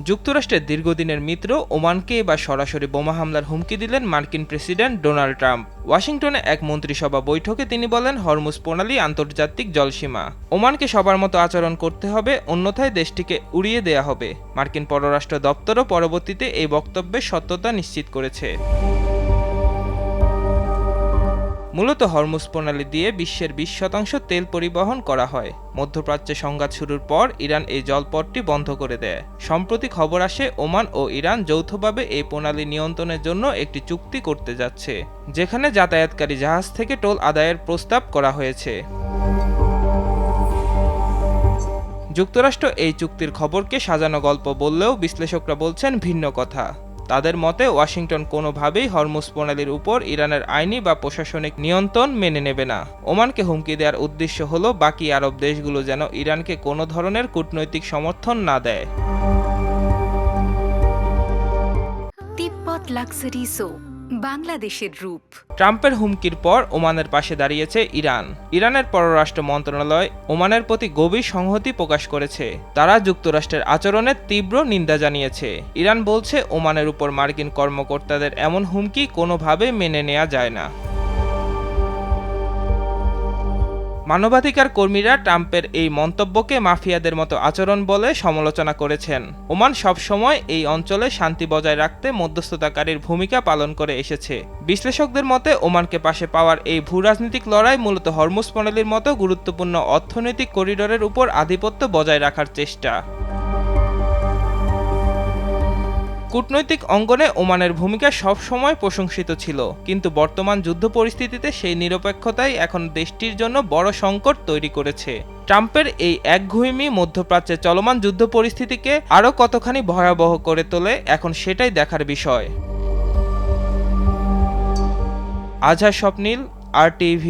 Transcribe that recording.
যুক্তরাষ্ট্রের দীর্ঘদিনের মিত্র ওমানকে এবার সরাসরি বোমা হামলার হুমকি দিলেন মার্কিন প্রেসিডেন্ট ডোনাল্ড ট্রাম্প। ওয়াশিংটনে এক মন্ত্রিসভা বৈঠকে তিনি বলেন, হরমুজ প্রণালী আন্তর্জাতিক জলসীমা, ওমানকে সবার মতো আচরণ করতে হবে, অন্যথায় দেশটিকে উড়িয়ে দেয়া হবে। মার্কিন পররাষ্ট্র দপ্তরও পরবর্তীতে এই বক্তব্যের সত্যতা নিশ্চিত করেছে। মূলত হরমুজ প্রণালী দিয়ে বিশ্বের 20% তেল পরিবহন করা হয়। মধ্যপ্রাচ্যে সংঘাত শুরুর পর ইরান এই জলপথটি বন্ধ করে দেয়। সম্প্রতি খবর আসে, ওমান ও ইরান যৌথভাবে এই প্রণালী নিয়ন্ত্রণের জন্য একটি চুক্তি করতে যাচ্ছে, যেখানে যাতায়াতকারী জাহাজ থেকে টোল আদায়ের প্রস্তাব করা হয়েছে। যুক্তরাষ্ট্র এই চুক্তির খবরকে সাজানো গল্প বললেও বিশ্লেষকরা বলছেন ভিন্ন কথা। তাদের মতে ওয়াশিংটন কোনোভাবেই হরমুজ প্রণালীর উপর ইরানের আইনি বা প্রশাসনিক নিয়ন্ত্রণ মেনে নেবে না। ওমানকে হুমকি দেওয়ার উদ্দেশ্য হলো বাকি আরব দেশগুলো যেন ইরানকে কোনো ধরনের কূটনৈতিক সমর্থন না দেয়। তিব্বত লাক্সারি সো, বাংলাদেশের রূপ। ট্রাম্পের হুমকির পর ওমানের পাশে দাঁড়িয়েছে ইরান। ইরানের পররাষ্ট্র মন্ত্রণালয় ওমানের প্রতি গভীর সংহতি প্রকাশ করেছে। তারা যুক্তরাষ্ট্রের আচরণের তীব্র নিন্দা জানিয়েছে। ইরান বলছে, ওমানের উপর মার্কিন কর্মকর্তাদের এমন হুমকি কোনোভাবে মেনে নেওয়া যায় না। মানবাধিকার কর্মীরা ট্রাম্পের এই মন্তব্যকে মাফিয়াদের মতো আচরণ বলে সমালোচনা করেছেন। ওমান সবসময় এই অঞ্চলে শান্তি বজায় রাখতে মধ্যস্থতাকারীর ভূমিকা পালন করে এসেছে। বিশ্লেষকদের মতে ওমানকে পাশে পাওয়ার এই ভূরাজনৈতিক লড়াই মূলত হরমুজ প্রণালীর মতো গুরুত্বপূর্ণ অর্থনৈতিক করিডোরের উপর আধিপত্য বজায় রাখার চেষ্টা। কূটনৈতিক অঙ্গনে ওমানের ভূমিকা সব সময় প্রশংসিত ছিল, কিন্তু বর্তমান যুদ্ধ পরিস্থিতিতে সেই নিরপেক্ষতাই এখন দেশটির জন্য বড় সংকট তৈরি করেছে। ট্রাম্পের এই একগুঁয়েমি মধ্যপ্রাচ্যে চলমান যুদ্ধ পরিস্থিতিকে আরও কতখানি ভয়াবহ করে তোলে, এখন সেটাই দেখার বিষয়। আজহার স্বপ্নীল, RTV।